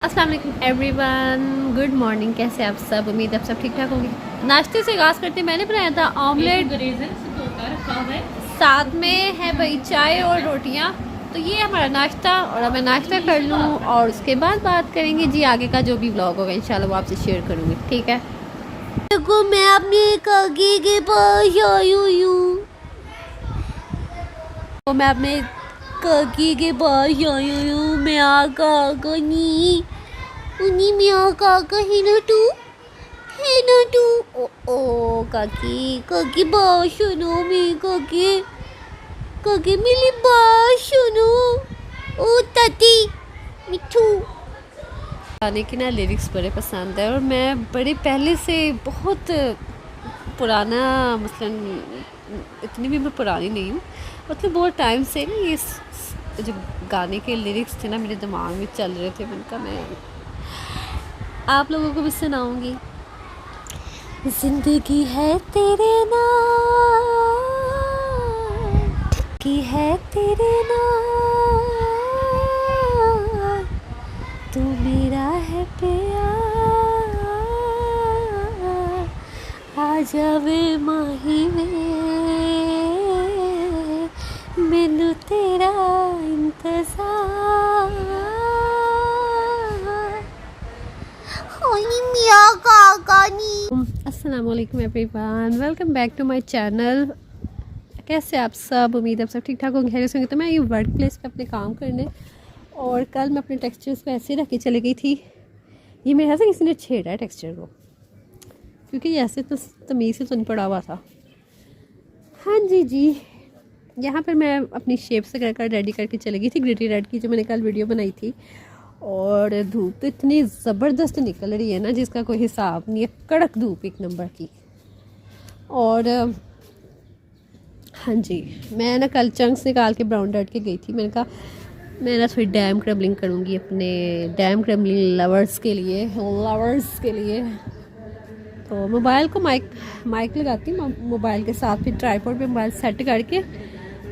अस्सलाम वालेकुम everyone, good morning. कैसे आप सब? उम्मीद आप सब ठीक ठाक होंगे। नाश्ते से आगाज़ करते मैंने बनाया था ऑमलेट, साथ में है भाई चाय और रोटियां। तो ये हमारा नाश्ता, और अब मैं नाश्ता कर लूँ और उसके बाद बात करेंगे जी आगे का जो भी व्लॉग होगा इंशाल्लाह वो आपसे शेयर करूँगी, ठीक है। देखो मैं अपने काकी के पास आई हुई हूँ, तो मैं अपने काकी के पास आई हुई हूँ। मैं काका नी उन्हीं में काका है ना तू, है ना तू। ओ काकी, काकी बात सुनो मेरी काकी, काकी मेरी बात सुनो। ओ ताती मिठू। गाने की ना लिरिक्स बड़े पसंद है और मैं बड़े पहले से बहुत पुराना, मसलन इतनी भी मैं पुरानी नहीं हूँ, मतलब बहुत टाइम से ना ये जो गाने के लिरिक्स थे ना मेरे दिमाग में चल रहे थे। उनका मैं आप लोगों को भी सुनाऊंगी। जिंदगी है तेरे नाम की है तेरे नाम, तू मेरा है प्यार, आ जावे माही में मैनू तेरा इंतजार। अस्सलाम वालेकुम everyone, welcome back to my channel. कैसे आप सब? उम्मीद आप सब ठीक ठाक होंगे, खैरियत होंगे। तो मैं ये वर्क प्लेस पे अपने काम करने, और कल मैं अपने टेक्सचर्स को ऐसे रख के चली गई थी। ये मेरे ख्याल से किसी ने छेड़ा है टेक्सचर को, क्योंकि ये ऐसे तो तमीज़ से तो नहीं पड़ा हुआ था। हाँ जी, यहाँ पर मैं अपनी शेप्स वगैरह रेडी करके चली गई थी, ग्लिटरी रेड की जो मैंने कल वीडियो बनाई थी। और धूप तो इतनी ज़बरदस्त निकल रही है ना जिसका कोई हिसाब नहीं है, कड़क धूप एक नंबर की। और हाँ जी, मैं ना कल चंक्स निकाल के ब्राउन डर्ट के गई थी। मैंने कहा मैं ना थोड़ी डैम क्रम्बलिंग करूँगी अपने डैम क्रम्बलिंग लवर्स के लिए। तो मोबाइल को माइक लगाती हूँ मोबाइल के साथ, फिर ट्राइपॉड पे मोबाइल सेट करके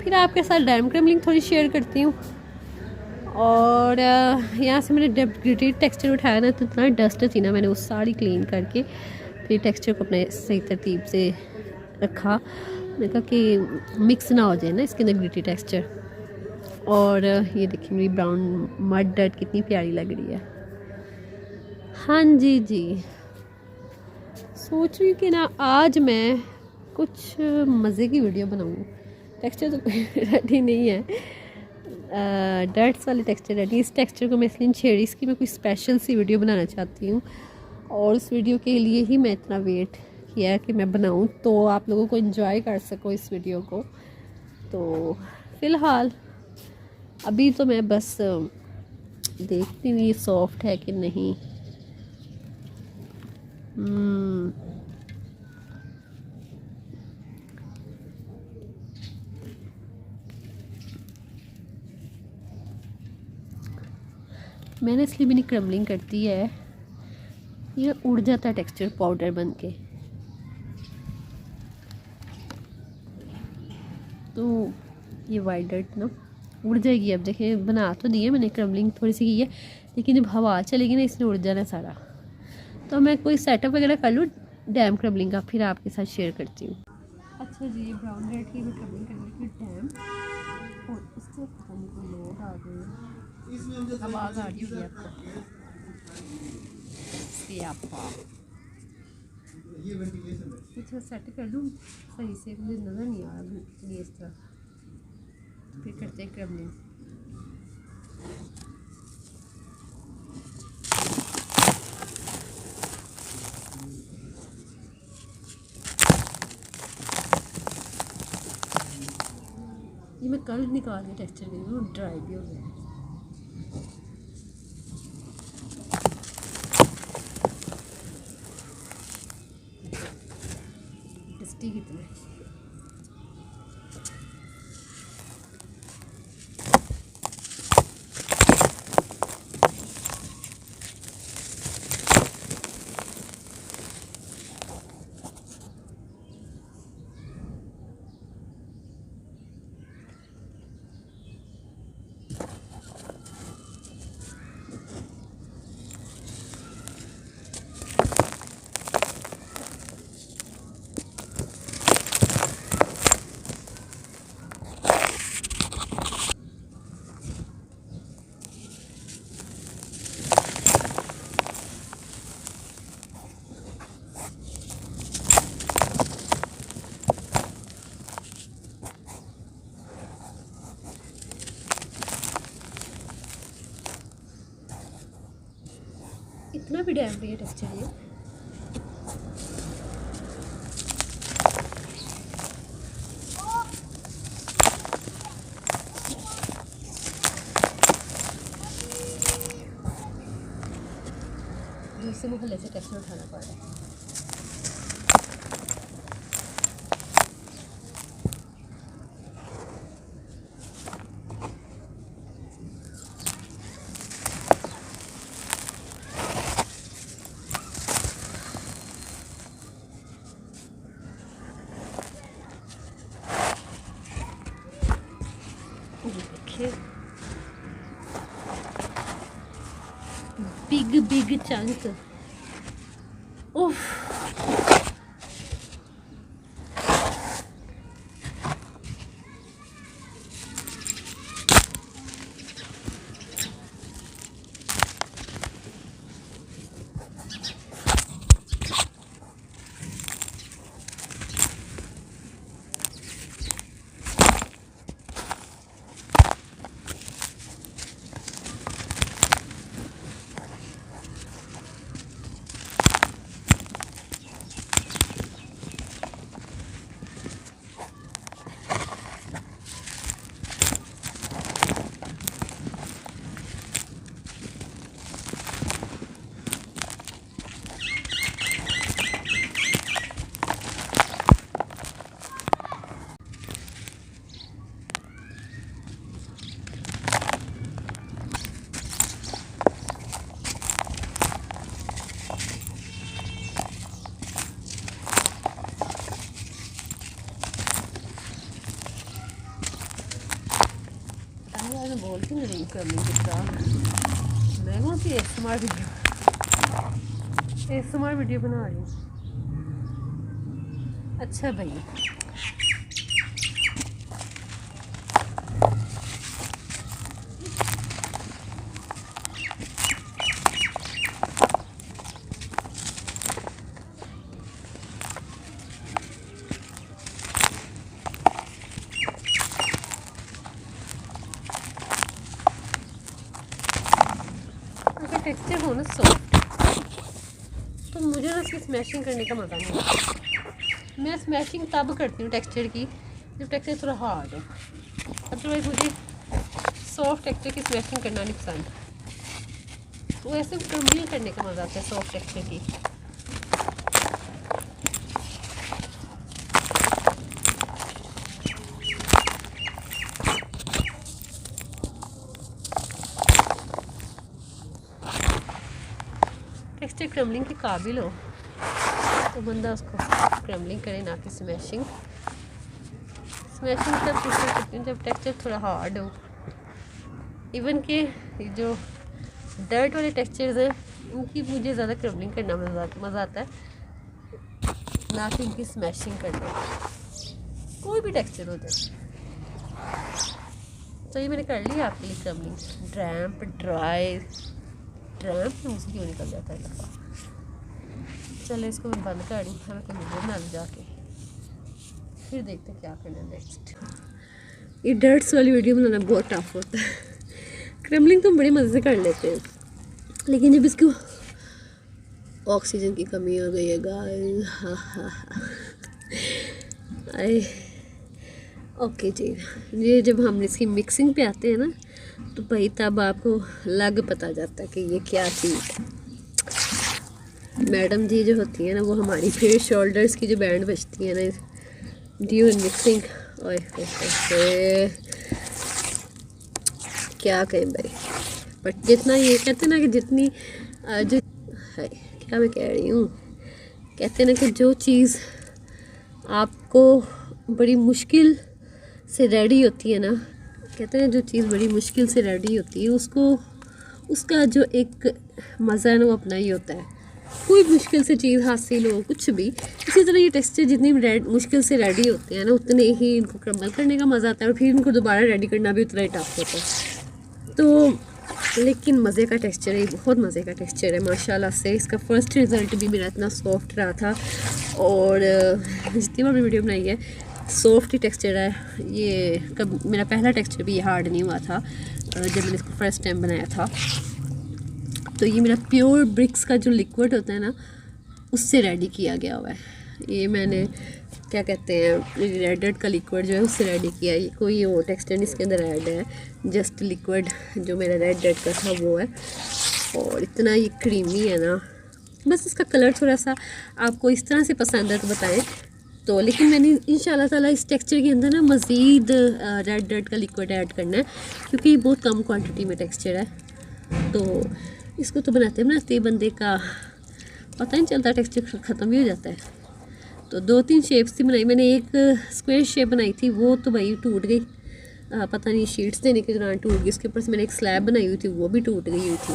फिर आपके साथ डैम क्रम्बलिंग थोड़ी शेयर करती हूँ। और यहाँ से मैंने ग्लिटरी टेक्सचर उठाया ना, तो इतना डस्ट थी ना, मैंने वो सारी क्लीन करके फिर टेक्सचर को अपने सही तरतीब से रखा। मैंने कहा कि मिक्स ना हो जाए ना इसके अंदर ग्लिटरी टेक्सचर। और ये देखिए मेरी ब्राउन मड डर्ट कितनी प्यारी लग रही है। हाँ जी, सोच रही हूँ कि ना आज मैं कुछ मज़े की वीडियो बनाऊँ। टेक्सचर तो रेडी नहीं है, डर्ट्स वाले टेक्सचर रेडी। इस टेक्सचर को मैं इसलिए छेड़ी, इसकी मैं कोई स्पेशल सी वीडियो बनाना चाहती हूँ, और उस वीडियो के लिए ही मैं इतना वेट किया कि मैं बनाऊँ तो आप लोगों को एंजॉय कर सको इस वीडियो को। तो फ़िलहाल अभी तो मैं बस देखती हूँ ये सॉफ्ट है कि नहीं। मैंने इसलिए भी नहीं क्रम्बलिंग करती है, ये उड़ जाता है टेक्सचर पाउडर बन के। तो ये वाइट डर्ट ना उड़ जाएगी। अब देखिए बना तो दी है मैंने, क्रम्बलिंग थोड़ी सी की है, लेकिन जब हवा चलेगी ना इसने उड़ जाना सारा। तो मैं कोई सेटअप वगैरह कर लूँ डैम क्रम्बलिंग का, फिर आपके साथ शेयर करती हूँ। अच्छा जी, ये ब्राउन रेड की मैं क्रम्बलिंग करने की डैम, और इससे पता नहीं कोई लोग आ गए, आवाज़ आ रही होगी आपको। कुछ सेट कर लूँ सही से, मुझे नज़र नहीं आ रहा इस तरह। फिर करते हैं क्रम्बलिंग। ये मैं कल निकाल के टेक्सचर के लिए ड्राई भी हो गया। टेस्टी कितना है। इतना भी डैम नहीं है टेक्सचर ये। दूसरे मोहल्ले से टेक्सचर उठाना पड़ रहा है। देखिए बिग चंक। उफ मैं बोलती नहीं रही करने की तरह। मैं कौन सी ASMR वीडियो बना रही हूँ। अच्छा भाई टेक्सचर हो ना सॉफ्ट तो मुझे ना इसकी स्मैशिंग करने का मज़ा नहीं आता। मैं स्मैशिंग तब करती हूँ टेक्सचर की जब टेक्सचर थोड़ा हार्ड हो। अदरवाइज़ मुझे सॉफ्ट टेक्सचर की स्मैशिंग करना नहीं पसंद। वो ऐसे क्रम्बलिंग करने का मज़ा आता है सॉफ्ट टेक्सचर की। टेक्सचर क्रम्बलिंग के काबिल हो तो बंदा उसको क्रम्बलिंग करे, ना कि स्मैशिंग। स्मैशिंग तब प्रेफर करती हूँ जब टेक्सचर थोड़ा हार्ड हो। इवन के जो डर्ट वाले टेक्सचर्स हैं उनकी मुझे ज़्यादा क्रम्बलिंग करना मज़ा आता है, ना कि उनकी स्मैशिंग करना। कोई भी टेक्सचर हो जाए। तो ये मैंने कर लिया आपके लिए क्रम्बलिंग। ड्रैम्प ड्राई ड्रैम्प मुझसे क्यों निकल जाता है। चलो इसको मैं बंद कर दूँ, हमें कोई वीडियो बना जाके फिर देखते क्या करना नेक्स्ट। ये डर्ट्स वाली वीडियो बनाना बहुत टफ होता है। क्रम्बलिंग तो बड़े मज़े से कर लेते हैं, लेकिन जब इसको ऑक्सीजन की कमी हो गई है गाइस। ओके जी, ये जब हम इसकी मिक्सिंग पे आते हैं ना तो भाई तब आपको लग पता जाता है कि ये क्या चीज़ है। मैडम जी जो होती है ना वो हमारी फिर शोल्डर्स की जो बैंड बजती है ना ड्यूरिंग मिक्सिंग, ओए क्या कहें भाई। बट जितना ये कहते हैं ना कि जितनी जो है क्या मैं कह रही हूँ, कहते हैं ना कि जो चीज़ आपको बड़ी मुश्किल से रेडी होती है ना, कहते हैं जो चीज़ बड़ी मुश्किल से रेडी होती है उसको उसका जो एक मज़ा है ना वो अपना ही होता है। कोई मुश्किल से चीज़ हासिल हो कुछ भी, इसी तरह ये टेक्सचर जितनी मुश्किल से रेडी होते हैं ना उतने ही इनको क्रम्बल करने का मज़ा आता है और फिर इनको दोबारा रेडी करना भी उतना ही टफ होता है। तो लेकिन मज़े का टेक्सचर है, बहुत मज़े का टेक्सचर है माशाल्लाह से। इसका फ़र्स्ट रिज़ल्ट भी मेरा इतना सॉफ्ट रहा था और जितनी बार वीडियो बनाई है सॉफ्ट ही टेक्सचर है। ये कब मेरा पहला टेक्सचर भी ये हार्ड नहीं हुआ था जब मैंने इसको फर्स्ट टाइम बनाया था। तो ये मेरा प्योर ब्रिक्स का जो लिक्विड होता है ना, उससे रेडी किया गया हुआ है। ये मैंने क्या कहते हैं रेड का लिक्विड जो है उससे रेडी किया है। कोई और टेक्सचर इसके अंदर ऐड है, जस्ट लिक्विड जो मेरा रेड का था वो है। और इतना ये क्रीमी है ना, बस इसका कलर थोड़ा सा आपको इस तरह से पसंद है तो बताएं। तो लेकिन मैंने इंशाल्लाह ताला इस टेक्सचर के अंदर ना मज़ीद रेड का लिक्विड ऐड करना है, क्योंकि ये बहुत कम क्वांटिटी में टेक्सचर है। तो इसको तो बनाते बनाते बंदे का पता नहीं चलता, टेक्सचर ख़त्म भी हो जाता है। तो 2-3 शेप्स थी बनाई मैंने। एक स्क्वायर शेप बनाई थी, वो तो भाई टूट गई, पता नहीं शीट्स देने के दौरान टूट गई। उसके ऊपर से मैंने एक स्लैब बनाई हुई थी, वो भी टूट गई हुई थी।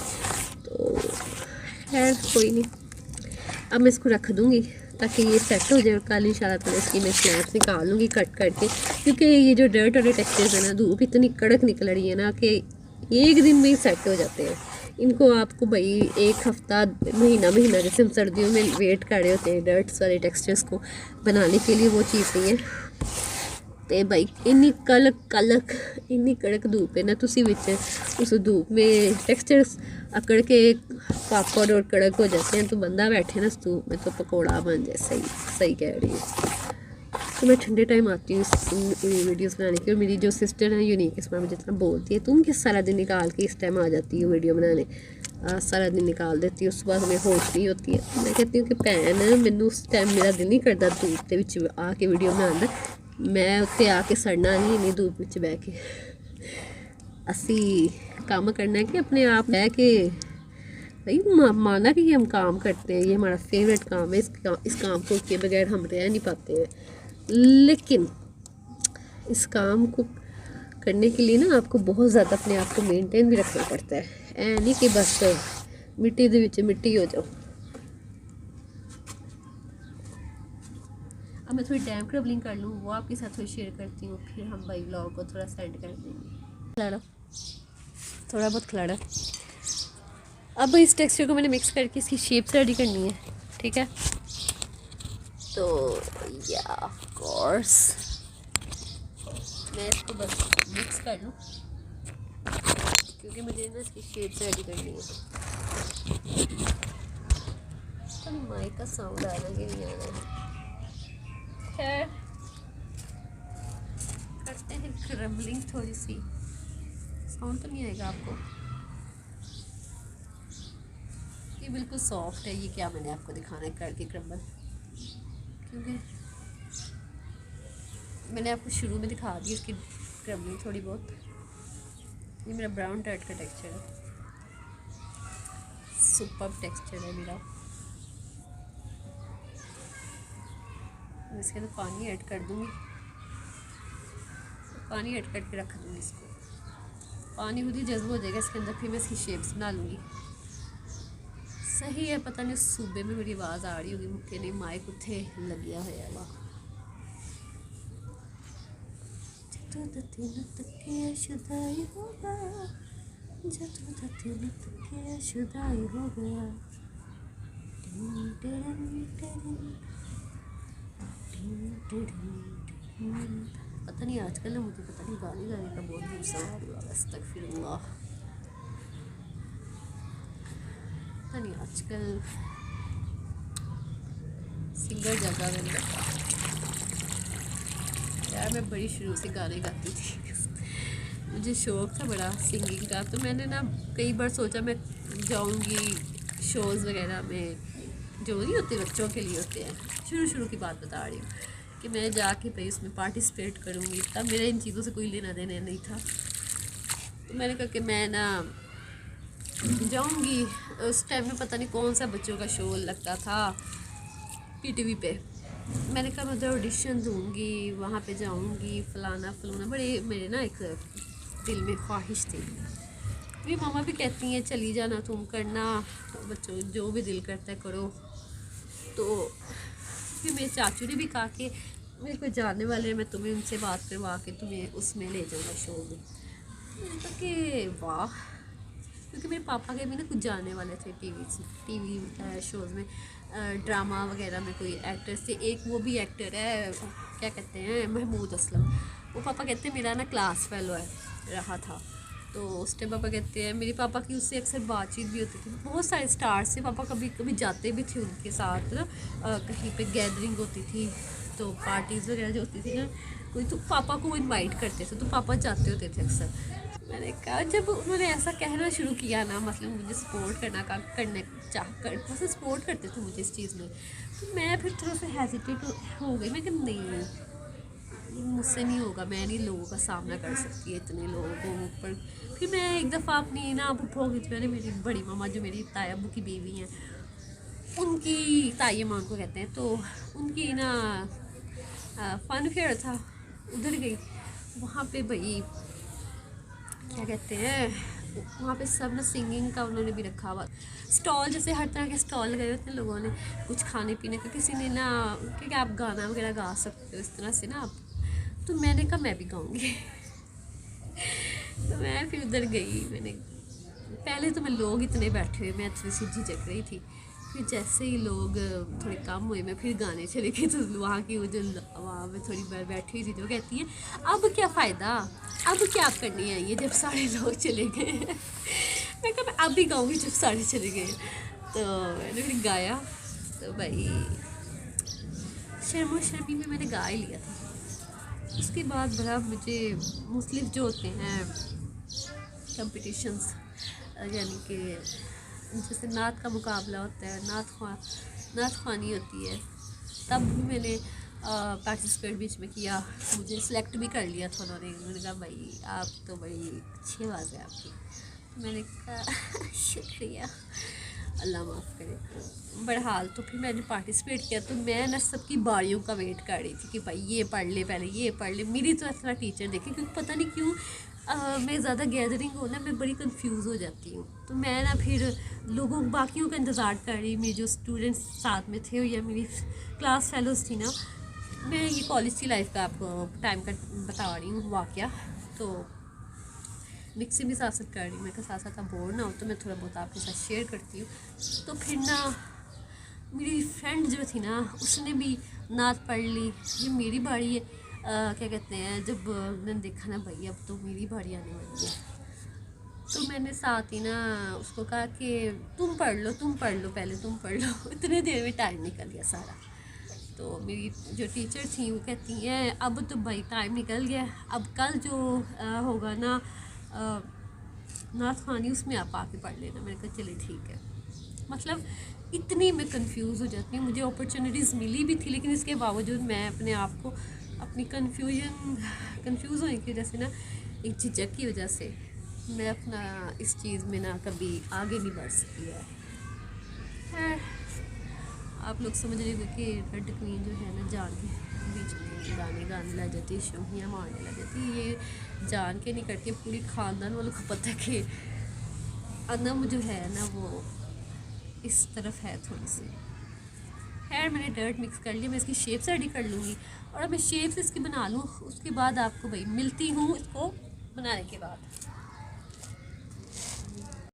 तो खैर कोई नहीं, अब मैं इसको रख दूँगी ताकि ये सेट हो जाए। कल इंशाल्लाह ताला इसकी मैं स्लैब्स निकाल लूँगी कट करके, क्योंकि ये जो डर्ट वाले टेक्सचर्स है ना, धूप इतनी कड़क निकल रही है ना कि एक दिन में ही सेट हो जाते हैं। इनको आपको भाई एक हफ़्ता महीना जैसे हम सर्दियों में वेट कर रहे होते हैं डर्ट्स वाले टेक्सचर्स को बनाने के लिए, वो चीज़ नहीं है। तो भाई इन्नी इन्नी कड़क धूप है ना, तुसी विच उस धूप में टेक्सचर्स अकड़ के पापड़ और कड़क हो जाते हैं, तो बंदा बैठे ना उस धूप में तो पकौड़ा बन जाए। सही कह रही है। तो मैं ठंडे टाइम आती हूँ वीडियोस बनाने की। और मेरी जो सिस्टर है यूनिक, इसमें मुझे जितना बोलती है तुम किस सारा दिन निकाल के इस टाइम आ जाती हो वीडियो बनाने, सारा दिन निकाल देती है, उसके बाद हमें होश नहीं होती है। मैं कहती हूँ कि भैन मैनू उस टाइम मेरा दिल नहीं करता धूप के विच आके वीडियो बनाने दा, मैं उत्ते आके सड़ना नहीं इन्नी धूप विच बह के। असी काम करना है कि अपने आप बह के भाई माना कि हम काम करते हैं, ये हमारा फेवरेट काम है। इस काम को के बगैर हम रह नहीं पाते हैं। लेकिन इस काम को करने के लिए ना आपको बहुत ज़्यादा अपने आप को मेंटेन भी रखना पड़ता है। ऐ नहीं कि बस मिट्टी दे विच मिट्टी हो जाओ। अब मैं थोड़ी डैम क्रबलिंग कर लूँ, वो आपके साथ थोड़ी शेयर करती हूँ, फिर हम भाई व्लॉग को थोड़ा सेंड कर देंगे। खिलाड़ा थोड़ा बहुत खिलाड़ा। अब इस टेक्सचर को मैंने मिक्स करके इसकी शेप्स रेडी करनी है, ठीक है। तो या ऑफ कोर्स मैं इसको बस मिक्स कर लूँ, क्योंकि मुझे ना इसकी शेप्स रेडी करनी है। तो माइक का साउंड आ रहा है, नहीं आ रहा है। खैर करते हैं क्रम्बलिंग थोड़ी सी। साउंड तो नहीं आएगा आपको, ये बिल्कुल सॉफ्ट है। ये क्या मैंने आपको दिखाना है करके क्रम्बल, क्योंकि मैंने आपको शुरू में दिखा दी इसकी क्रम्बलिंग थोड़ी बहुत। ये मेरा ब्राउन टर्ट का टेक्सचर है, सुपर्ब टेक्सचर है मेरा। इसके अंदर पानी ऐड कर दूँगी, पानी ऐड करके रख दूँगी इसको। पानी खुद ही जज्ब हो जाएगा इसके अंदर, फिर मैं इसकी शेप्स बना लूँगी। सही है, पता नहीं सूबे में मेरी आवाज़ आ रही होगी मुझे, नहीं माइक उत्थे लगिया है। वाह शुदाई हो गया। पता नहीं आजकल ना मुझे पता नहीं गाने गाने का बहुत गुस्सा आ रहा है। अस्तगफिरुल्लाह, पता नहीं आजकल सिंगर जगह में यार, मैं बड़ी शुरू से गाने गाती थी। मुझे शौक़ था बड़ा सिंगिंग का, तो मैंने ना कई बार सोचा मैं जाऊंगी शोज़ वगैरह में, जो नहीं होते बच्चों के लिए होते हैं। शुरू की बात बता रही हूँ कि मैं जाके भाई उसमें पार्टिसिपेट करूँगी। तब मेरा इन चीज़ों से कोई लेना देना नहीं था। तो मैंने कहा कि मैं ना जाऊँगी। उस टाइम में पता नहीं कौन सा बच्चों का शो लगता था PTV पे। मैंने कहा मैं ऑडिशन दूँगी, वहाँ पे जाऊँगी, फलाना बड़े मेरे ना एक दिल में ख्वाहिश थी। मेरी मामा भी कहती हैं चली जाना, तुम करना, बच्चों जो भी दिल करता है करो। तो फिर मेरे चाचू ने भी कहा कि मेरे को जानने वाले हैं, मैं तुम्हें उनसे बात करवा के तुम्हें उसमें ले जाऊँगा शो में। मैंने कहा कि वाह, क्योंकि मेरे पापा के भी ना कुछ जानने वाले थे टीवी शोज़ में, ड्रामा वगैरह में कोई एक्टर से। एक वो भी एक्टर है, क्या कहते हैं, महमूद असलम। वो पापा कहते हैं मेरा ना क्लास फेलो है रहा था। तो उस टाइम पापा कहते हैं, मेरे पापा की उससे अक्सर बातचीत भी होती थी, बहुत सारे स्टार्स से पापा कभी कभी जाते भी थे उनके साथ ना, कहीं पे गैदरिंग होती थी तो पार्टीज़ वगैरह जो होती थी ना कोई, तो पापा को वो इनवाइट करते थे, तो पापा जाते होते थे अक्सर। मैंने कहा जब उन्होंने ऐसा कहना शुरू किया ना, मतलब मुझे सपोर्ट करने मतलब सपोर्ट करते थे मुझे इस चीज़ में, तो मैं फिर थोड़ा सा हेजिटेट हो गई। मैं कि नहीं, मुझसे नहीं होगा, मैं नहीं लोगों का सामना कर सकती है, इतने लोगों को ऊपर। फिर मैं एक दफ़ा अपनी ना फूफा की, मैंने मेरी बड़ी मामा जो मेरी ताया अब्बू की बीवी हैं, उनकी ताई माँ को कहते हैं, तो उनकी ना फन फेयर था, उधर गई। वहाँ पे भाई क्या कहते हैं, वहाँ पे सब ना सिंगिंग का उन्होंने भी रखा हुआ स्टॉल, जैसे हर तरह के स्टॉल लगाए होते हैं लोगों ने, कुछ खाने पीने का, किसी ने ना कि आप गाना वगैरह गा सकते हो इस तरह से ना आप। तो मैंने कहा मैं भी गाऊंगी। तो मैं फिर उधर गई। मैंने पहले तो मैं लोग इतने बैठे हुए, मैं थोड़ी सी झिझक रही थी। फिर जैसे ही लोग थोड़े कम हुए, मैं फिर गाने चले गई। तो वहाँ की वो जो वहाँ में थोड़ी बार बैठी हुई थी, तो कहती है अब क्या फ़ायदा, अब क्या करनी है ये जब सारे लोग चले गए। मैं कहा मैं अब भी गाऊँगी जब सारे चले गए। तो मैंने फिर गाया, तो भाई शर्मो शर्मी में मैंने गा ही लिया था। उसके बाद बड़ा मुझे मुख्तलिफ जो होते हैं कंपटीशंस, यानी कि जैसे नात का मुकाबला होता है, नात ख़वानी होती है, तब भी मैंने पार्टिसिपेट बीच में किया। मुझे सिलेक्ट भी कर लिया था उन्होंने कहा भाई आप तो बड़ी अच्छी आवाज़ है आपकी। मैंने कहा शुक्रिया, अल्लाह माफ़ करे। बहरहाल तो फिर मैंने पार्टिसिपेट किया, तो मैं ना सबकी बारियों का वेट कर रही थी कि भाई ये पढ़ ले, पहले ये पढ़ ले। मेरी तो इतना टीचर देखे, क्योंकि पता नहीं क्यों मैं ज़्यादा गैदरिंग हो ना, मैं बड़ी कंफ्यूज हो जाती हूँ। तो मैं ना फिर बाकियों का इंतज़ार कर रही, मेरे जो स्टूडेंट्स साथ में थे या मेरी क्लास फेलोज़ थी ना। मैं ये कॉलेज की लाइफ का आपको टाइम का बता रही हूँ वाक़या। तो मिक्सिंग भी साथ साथ कर रही हूँ, मेरे साथ साथ आप बोर ना हो तो मैं थोड़ा बहुत आपके साथ शेयर करती हूँ। तो फिर ना मेरी फ्रेंड जो थी ना, उसने भी नात पढ़ ली। ये मेरी बारी है, क्या कहते हैं, जब मैंने देखा ना भाई अब तो मेरी बारी आने वाली है, तो मैंने साथ ही ना उसको कहा कि तुम पढ़ लो पहले तुम पढ़ लो। इतने देर में टाइम निकल गया सारा। तो मेरी जो टीचर थी वो कहती हैं अब तो भाई टाइम निकल गया, अब कल जो होगा ना नात ख़वानी, उसमें आप आके पढ़ लेना। मैंने कहा चले ठीक है। मतलब इतनी मैं कंफ्यूज हो जाती हूँ। मुझे अपॉर्चुनिटीज़ मिली भी थी, लेकिन इसके बावजूद मैं अपने आप को अपनी कंफ्यूज होने की वजह से ना, एक झिझक की वजह से मैं अपना इस चीज़ में ना कभी आगे नहीं बढ़ सकी है। आप लोग समझ रहे हो कि रेड क्वीन जो है ना, जान के बीच में गाने लग जाती है, शोहियाँ मारने लग जाती है। ये जान के नहीं करती, पूरी ख़ानदान वालों को पता है कि अनम जो है ना वो इस तरफ है थोड़ी सी। खैर मैंने डर्ट मिक्स कर लिया, मैं इसकी शेप्स रेडी कर लूँगी, और अब मैं शेप्स इसकी बना लूँ, उसके बाद आपको भाई मिलती हूँ इसको बनाने के बाद।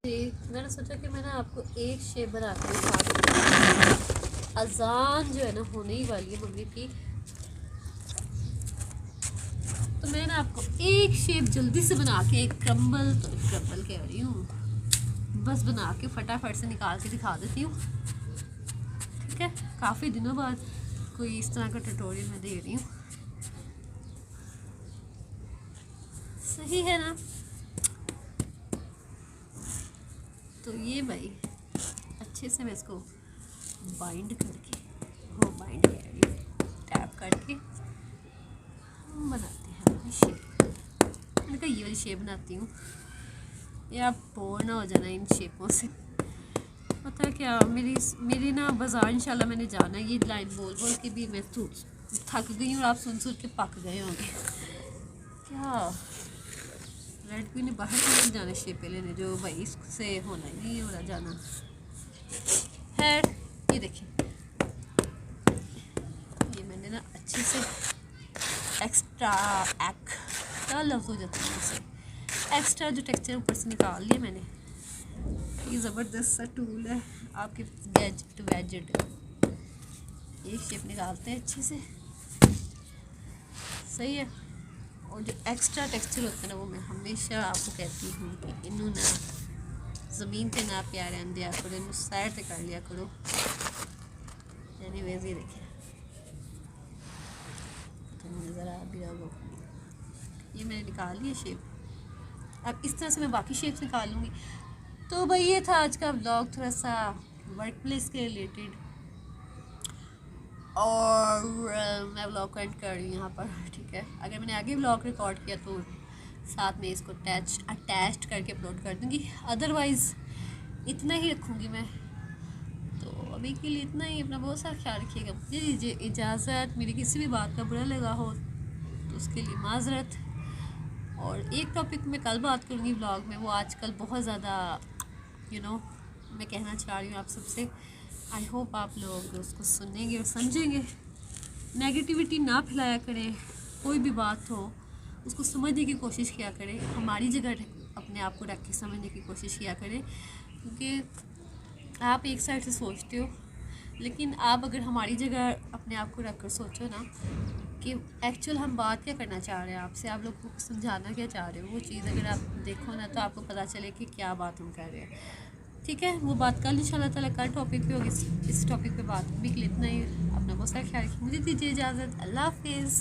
मैंने सोचा कि मैं ना आपको एक शेप बना कर दिखा दूँ। अजान जो है ना होने ही वाली है मम्मी की, तो मैं ना आपको एक शेप जल्दी से बना के, एक क्रम्बल कह रही हूँ, बस बना के फटाफट से निकाल के दिखा देती हूँ। ठीक है, काफ़ी दिनों बाद कोई इस तरह का ट्यूटोरियल मैं दे रही हूँ, सही है ना। तो ये भाई अच्छे से मैं इसको बाइंड करके, बाइंड कह रही हूँ, टैप करके हम बनाते हैं अपनी शेप। मैंने कहा ये वाली शेप बनाती हूँ, या आप बोर ना हो जाना इन शेपों से। पता है क्या, मेरी ना बाज़ार इंशाल्लाह मैंने जाना है, ये लाइन बोल बोल के भी मैं थक गई हूँ, और आप सुन के पक गए होंगे। क्या रेड क्वीन ने बाहर नहीं जाना शेपें लेने, जो भाई इससे होना ही नहीं हो रहा जाना। खैर ये देखिए, ये मैंने ना अच्छे से क्या लफ्ज़ हो जाता है उसे, एक्स्ट्रा जो टेक्सचर ऊपर से निकाल लिया मैंने। ये ज़बरदस्त सा टूल है आपके वैजेट। एक शेप निकालते हैं अच्छे से, सही है। और जो एक्स्ट्रा टेक्सचर होता है ना, वो मैं हमेशा आपको कहती हूँ कि इन्हों ना ज़मीन पे ना प्यारे आंदिया करो, इन साइड पे कर लिया करो। एनीवेज ये देखिए, तो नज़र आ भी रहा, ये मैंने निकाल लिया शेप। अब इस तरह से मैं बाकी शेप्स निकाल लूँगी। तो भाई ये था आज का व्लॉग, थोड़ा सा वर्क प्लेस के रिलेटेड, और मैं व्लॉग को एंड कर रही हूँ यहाँ पर, ठीक है। अगर मैंने आगे व्लॉग रिकॉर्ड किया तो साथ में इसको अटैच्ड करके अपलोड कर दूँगी, अदरवाइज़ इतना ही रखूँगी मैं। तो अभी के लिए इतना ही, अपना बहुत सारा ख्याल रखिएगा। मुझे दीजिए इजाज़त, मेरी किसी भी बात का बुरा लगा हो तो उसके लिए माजरत। और एक टॉपिक मैं कल बात करूँगी व्लॉग में, वो आजकल बहुत ज़्यादा मैं कहना चाह रही हूँ आप सबसे। आई होप आप लोग उसको सुनेंगे और समझेंगे। नेगेटिविटी ना फैलाया करें, कोई भी बात हो उसको समझने की कोशिश किया करें, हमारी जगह अपने आप को रख के समझने की कोशिश किया करें। क्योंकि आप एक साइड से सोचते हो, लेकिन आप अगर हमारी जगह अपने आप को रख कर सोचो ना कि एक्चुअल हम बात क्या करना चाह रहे हैं आपसे, आप लोग को समझाना क्या चाह रहे हो, वो चीज़ अगर आप देखो ना तो आपको पता चले कि क्या बात हम कर रहे हैं, ठीक है। वो बात कल इंशाल्लाह ताला कल टॉपिक पे होगी। इस टॉपिक पे बात भी के लिए इतना ही। अपना बहुत सारा ख्याल रखिए। मुझे दीजिए इजाज़त। अल्लाह हाफिज़।